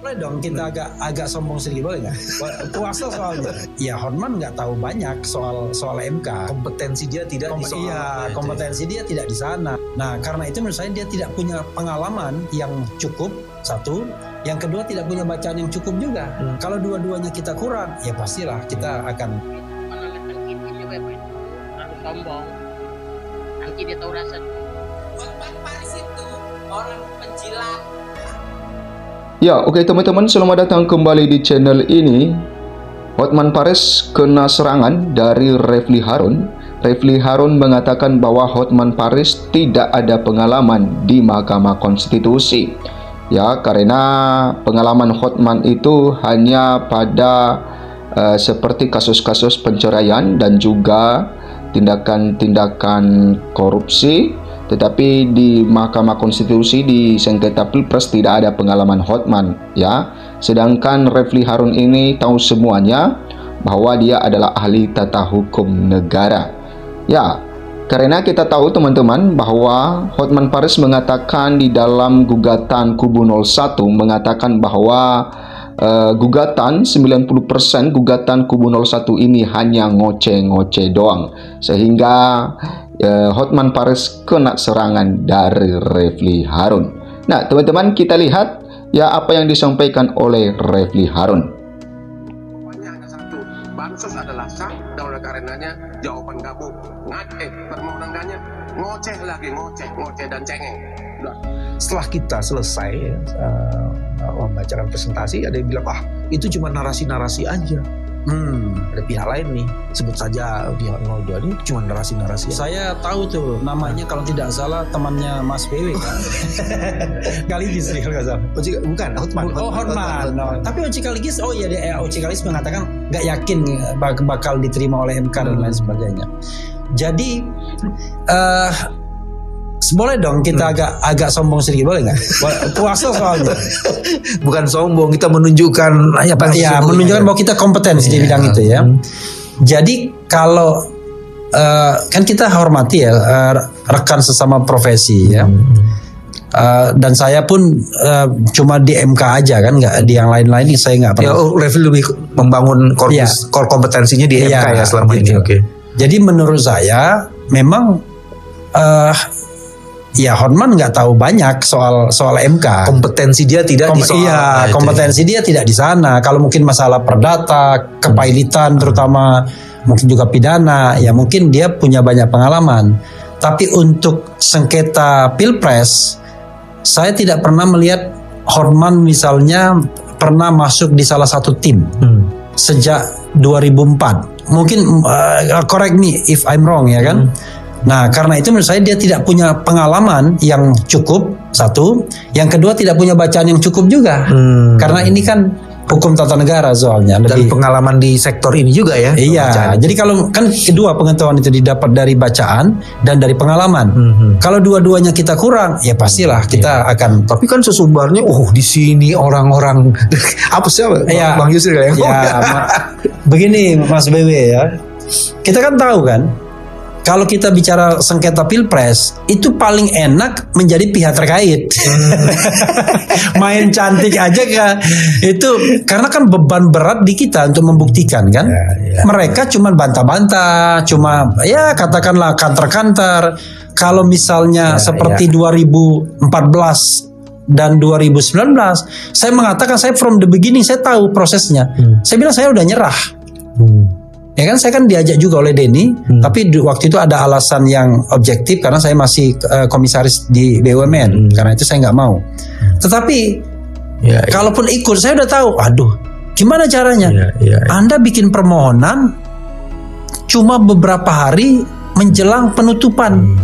Boleh dong kita agak sombong sedikit, boleh nggak? Puasa soalnya. Ya Hotman nggak tahu banyak soal MK. Kompetensi dia tidak di soal. Iya, kompetensi dia tidak di sana. Nah, karena itu menurut saya dia tidak punya pengalaman yang cukup, satu. Yang kedua tidak punya bacaan yang cukup juga. Kalau dua-duanya kita kurang, ya pastilah kita akan. Terlalu sombong. Nanti dia tahu rasa. Hotman Paris itu orang penjilat. Ya, oke teman-teman, selamat datang kembali di channel ini. Hotman Paris kena serangan dari Refli Harun. Refli Harun mengatakan bahwa Hotman Paris tidak ada pengalaman di Mahkamah Konstitusi. Ya, karena pengalaman Hotman itu hanya pada seperti kasus-kasus penceraian dan juga tindakan-tindakan korupsi. Tetapi di Mahkamah Konstitusi di sengketa Pilpres tidak ada pengalaman Hotman, ya. Sedangkan Refli Harun ini tahu semuanya bahwa dia adalah ahli tata hukum negara. Ya, karena kita tahu teman-teman bahwa Hotman Paris mengatakan di dalam gugatan kubu 01 mengatakan bahwa gugatan 90% gugatan kubu 01 ini hanya ngoceh-ngoceh doang, sehingga Hotman Paris kena serangan dari Refli Harun. Nah teman-teman, kita lihat ya apa yang disampaikan oleh Refli Harun. Pokoknya ada satu, bansos adalah sah dan oleh karenanya jawaban kamu permohonan ganya ngoceh lagi, ngoceh dan cengeng. Setelah kita selesai membacakan presentasi, ada yang bilang itu cuma narasi-narasi aja. Ada pihak lain nih, sebut saja pihak 02 ini cuma narasi-narasi. Saya tahu tuh namanya, kalau tidak salah temannya Mas BW kan. Kaligis kalau nggak salah. Bukan, Hotman. Oh, Hotman. Tapi Oci Kaligis, Oci Kaligis mengatakan nggak yakin bakal diterima oleh MK dan lain sebagainya. Jadi boleh dong kita agak sombong sedikit, boleh nggak? Puasa soalnya. Bukan sombong, kita menunjukkan menunjukkan bahwa kita kompeten di bidang itu ya. Jadi kalau kan kita hormati ya rekan sesama profesi ya. Dan saya pun cuma di MK aja kan, nggak di yang lain-lain saya nggak pernah. Refli lebih membangun core kompetensinya di MK ya selama ini. Oke. Jadi menurut saya memang ya Hotman nggak tahu banyak soal MK. Kompetensi dia tidak di soal. Iya, kompetensi dia tidak di sana. Kalau mungkin masalah perdata, kepailitan terutama, mungkin juga pidana, ya mungkin dia punya banyak pengalaman. Tapi untuk sengketa Pilpres, saya tidak pernah melihat Hotman misalnya pernah masuk di salah satu tim sejak 2004. Mungkin correct me if I'm wrong ya kan. Nah karena itu menurut saya dia tidak punya pengalaman yang cukup, satu. Yang kedua tidak punya bacaan yang cukup juga. Karena ini kan hukum tata negara soalnya. Dan pengalaman di sektor ini juga ya. Iya, jadi kalau kan kedua pengetahuan itu didapat dari bacaan dan dari pengalaman. Kalau dua-duanya kita kurang, ya pastilah kita akan. Tapi kan sesumbarnya, di sini orang-orang apa sih Bang Yusril ya? Begini Mas BW ya, kita kan tahu kan, kalau kita bicara sengketa Pilpres itu paling enak menjadi pihak terkait. Main cantik aja kan itu, karena kan beban berat di kita untuk membuktikan kan. Mereka cuma bantah-bantah, cuma ya katakanlah kantor-kantor. Kalau misalnya seperti 2014 dan 2019, saya mengatakan saya from the beginning saya tahu prosesnya. Saya bilang saya udah nyerah. Ya kan, saya kan diajak juga oleh Denny, tapi waktu itu ada alasan yang objektif karena saya masih komisaris di BUMN, karena itu saya nggak mau. Tetapi kalaupun ikut, saya udah tahu, gimana caranya? Anda bikin permohonan cuma beberapa hari menjelang penutupan,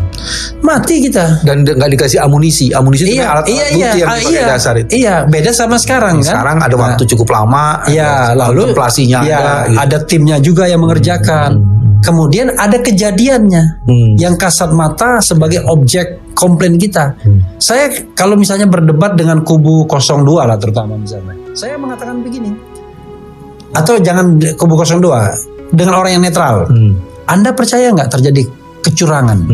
mati kita. Dan nggak dikasih amunisi itu alat bukti yang dipakai dasar itu. Iya, beda sama sekarang kan. Sekarang ada waktu cukup lama. Lalu kontemplasinya ada timnya juga yang mengerjakan. Kemudian ada kejadiannya yang kasat mata sebagai objek komplain kita. Saya kalau misalnya berdebat dengan kubu 02 lah terutama misalnya, saya mengatakan begini. Atau jangan kubu 02, dengan orang yang netral. Anda percaya nggak terjadi kecurangan?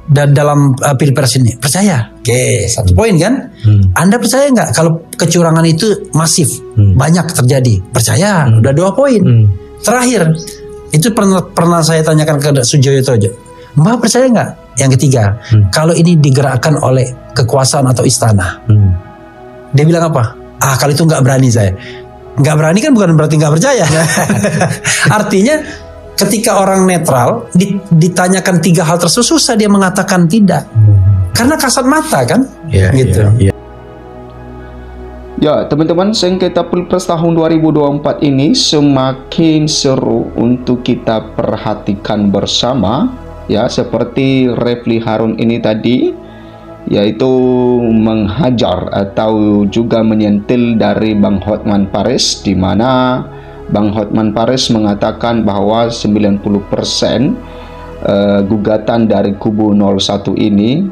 dan dalam pilpres ini? Percaya. Oke, 1 poin kan? Anda percaya nggak kalau kecurangan itu masif, banyak terjadi? Percaya. Udah 2 poin. Terakhir, itu pernah saya tanyakan ke Sujoyo Tojo. Mbak percaya nggak? Yang ketiga, kalau ini digerakkan oleh kekuasaan atau istana. Dia bilang apa? Kalau itu nggak berani saya. Nggak berani kan bukan berarti nggak percaya. Artinya ketika orang netral ditanyakan 3 hal tersebut susah dia mengatakan tidak. Karena kasat mata kan? Gitu. Ya, teman-teman, sengketa Pilpres tahun 2024 ini semakin seru untuk kita perhatikan bersama. Ya, seperti Refli Harun ini tadi, yaitu menghajar atau juga menyentil dari Bang Hotman Paris, di mana Bang Hotman Paris mengatakan bahwa 90% gugatan dari kubu 01 ini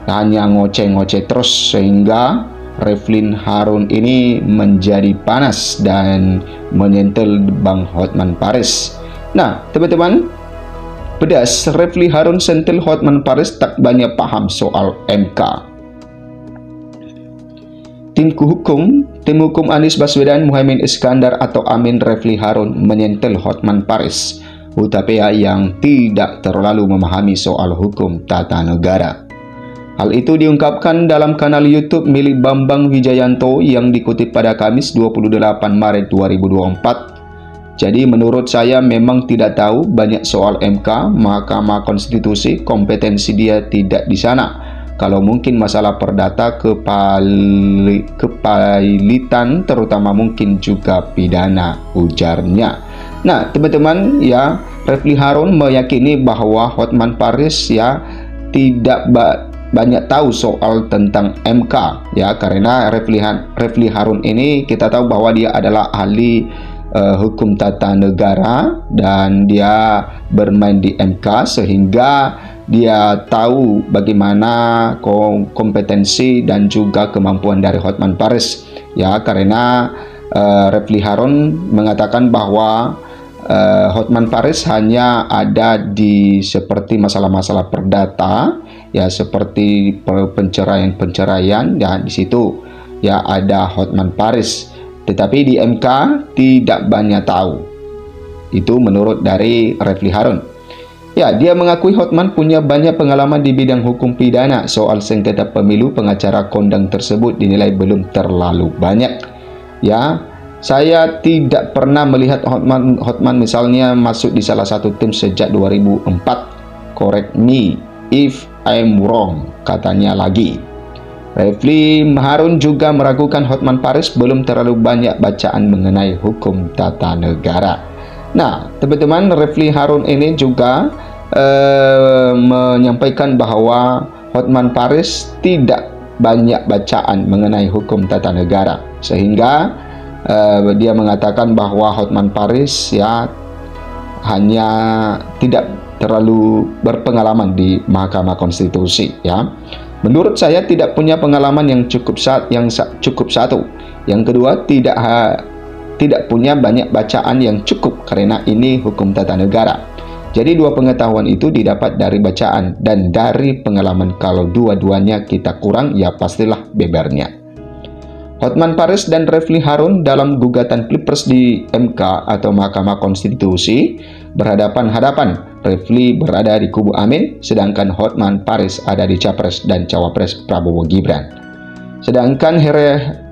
hanya ngoceh-ngoceh terus, sehingga Refli Harun ini menjadi panas dan menyentil Bang Hotman Paris. Nah, teman-teman, pedas, Refli Harun sentil Hotman Paris tak banyak paham soal MK. Tim hukum Anies Baswedan, Muhaimin Iskandar atau Amin Refli Harun menyentil Hotman Paris, hutapea yang tidak terlalu memahami soal hukum tata negara. Hal itu diungkapkan dalam kanal YouTube milik Bambang Wijayanto yang dikutip pada Kamis 28 Maret 2024. Jadi menurut saya memang tidak tahu banyak soal MK, Mahkamah Konstitusi, kompetensi dia tidak di sana. Kalau mungkin masalah perdata, kepailitan, terutama mungkin juga pidana, ujarnya. Nah, teman-teman, ya, Refli Harun meyakini bahwa Hotman Paris ya tidak banyak tahu soal tentang MK, ya, karena Refli Harun ini kita tahu bahwa dia adalah ahli hukum tata negara dan dia bermain di MK, sehingga dia tahu bagaimana kompetensi dan juga kemampuan dari Hotman Paris, ya, karena Refli Harun mengatakan bahwa Hotman Paris hanya ada di seperti masalah-masalah perdata, ya, seperti penceraian, ya, di situ ya ada Hotman Paris. Tetapi di MK tidak banyak tahu. Itu menurut dari Refli Harun. Ya, dia mengakui Hotman punya banyak pengalaman di bidang hukum pidana. Soal sengketa pemilu, pengacara kondang tersebut dinilai belum terlalu banyak. Ya, saya tidak pernah melihat Hotman misalnya masuk di salah satu tim sejak 2004. Correct me if I'm wrong, katanya lagi. Refli Harun juga meragukan Hotman Paris belum terlalu banyak bacaan mengenai hukum tata negara. Nah, teman-teman, Refli Harun ini juga menyampaikan bahwa Hotman Paris tidak banyak bacaan mengenai hukum tata negara, sehingga dia mengatakan bahwa Hotman Paris ya hanya tidak terlalu berpengalaman di Mahkamah Konstitusi, ya. Menurut saya tidak punya pengalaman yang cukup satu. Yang kedua, tidak punya banyak bacaan yang cukup karena ini hukum tata negara. Jadi dua pengetahuan itu didapat dari bacaan dan dari pengalaman. Kalau dua-duanya kita kurang, ya pastilah bebernya. Hotman Paris dan Refli Harun dalam gugatan Pilpres di MK atau Mahkamah Konstitusi berhadapan-hadapan. Refli berada di kubu Amin, sedangkan Hotman Paris ada di Capres dan Cawapres Prabowo Gibran. Sedangkan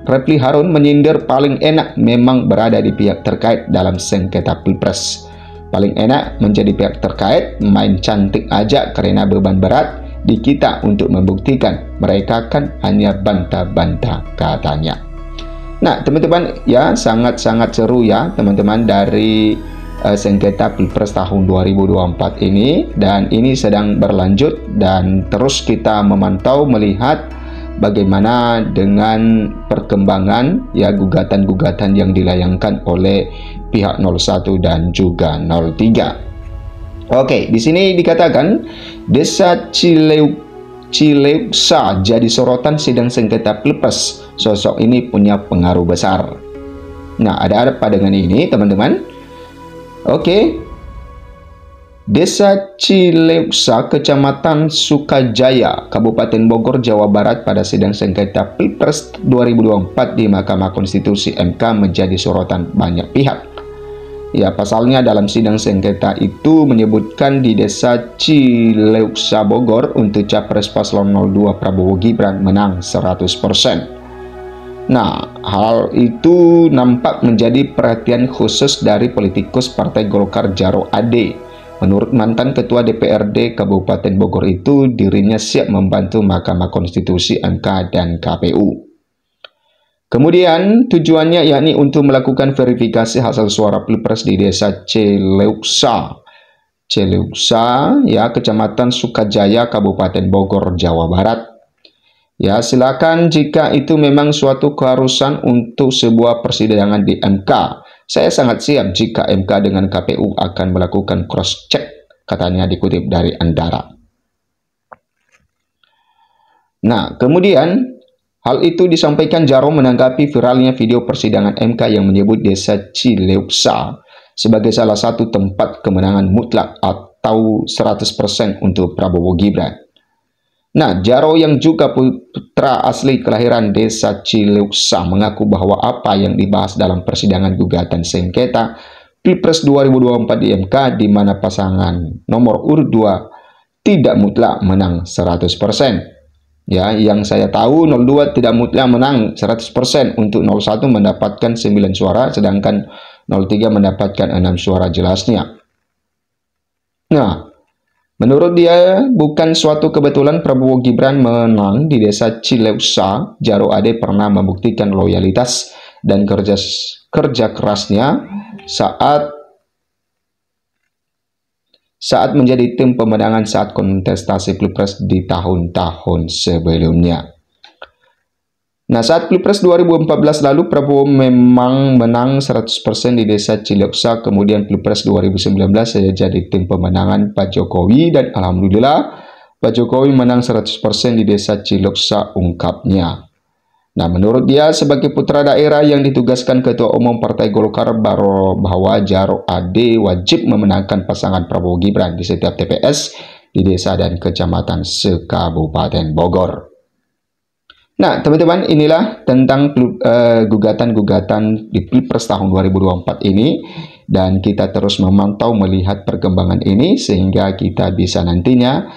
Refli Harun menyindir paling enak memang berada di pihak terkait dalam sengketa Pilpres. Paling enak menjadi pihak terkait, main cantik aja karena beban berat di kita untuk membuktikan. Mereka kan hanya bantah-bantah, katanya. Nah, teman-teman, ya sangat-sangat seru ya teman-teman dari sengketa Pilpres tahun 2024 ini, dan ini sedang berlanjut dan terus kita memantau melihat bagaimana dengan perkembangan ya gugatan-gugatan yang dilayangkan oleh pihak 01 dan juga 03. Oke, di sini dikatakan Desa Cileuksa jadi sorotan sidang sengketa Pilpres. Sosok ini punya pengaruh besar. Nah, ada apa dengan ini, teman-teman? Oke. Desa Cileuksa, Kecamatan Sukajaya, Kabupaten Bogor, Jawa Barat pada sidang sengketa Pilpres 2024 di Mahkamah Konstitusi MK menjadi sorotan banyak pihak. Ya, pasalnya dalam sidang sengketa itu menyebutkan di Desa Cileuksa Bogor untuk Capres Paslon 02 Prabowo Gibran menang 100%. Nah, hal itu nampak menjadi perhatian khusus dari politikus Partai Golkar Jaro Ade. Menurut mantan Ketua DPRD Kabupaten Bogor itu, dirinya siap membantu Mahkamah Konstitusi, MK, dan KPU. Kemudian tujuannya yakni untuk melakukan verifikasi hasil suara Pilpres di Desa Cileuksa, ya, Kecamatan Sukajaya, Kabupaten Bogor, Jawa Barat. Ya, silakan jika itu memang suatu keharusan untuk sebuah persidangan di MK. Saya sangat siap jika MK dengan KPU akan melakukan cross-check, katanya dikutip dari Andara. Nah, kemudian hal itu disampaikan Jaro menanggapi viralnya video persidangan MK yang menyebut Desa Cileuksa sebagai salah satu tempat kemenangan mutlak atau 100% untuk Prabowo Gibran. Nah, Jaro yang juga putra asli kelahiran Desa Cileuksa mengaku bahwa apa yang dibahas dalam persidangan gugatan sengketa Pilpres 2024 di MK di mana pasangan nomor urut 2 tidak mutlak menang 100%. Ya, yang saya tahu 02 tidak mutlak menang 100%, untuk 01 mendapatkan 9 suara sedangkan 03 mendapatkan 6 suara jelasnya. Nah, menurut dia, bukan suatu kebetulan Prabowo Gibran menang di Desa Cileuksa. Jaro Ade pernah membuktikan loyalitas dan kerja kerasnya saat menjadi tim pemenangan saat kontestasi Pilpres di tahun-tahun sebelumnya. Nah, saat Pilpres 2014 lalu, Prabowo memang menang 100% di Desa Cileuksa. Kemudian Pilpres 2019 saya jadi tim pemenangan Pak Jokowi dan alhamdulillah Pak Jokowi menang 100% di Desa Cileuksa, ungkapnya. Nah, menurut dia sebagai putra daerah yang ditugaskan Ketua Umum Partai Golkar bahwa Jaro Ade wajib memenangkan pasangan Prabowo Gibran di setiap TPS di desa dan kecamatan se-Kabupaten Bogor. Nah, teman-teman, inilah tentang gugatan-gugatan di Pilpres tahun 2024 ini, dan kita terus memantau melihat perkembangan ini sehingga kita bisa nantinya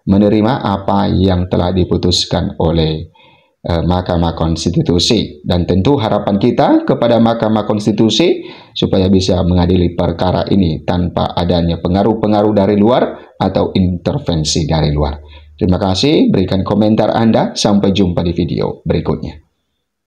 menerima apa yang telah diputuskan oleh Mahkamah Konstitusi. Dan tentu harapan kita kepada Mahkamah Konstitusi supaya bisa mengadili perkara ini tanpa adanya pengaruh-pengaruh dari luar atau intervensi dari luar. Terima kasih, berikan komentar Anda. Sampai jumpa di video berikutnya.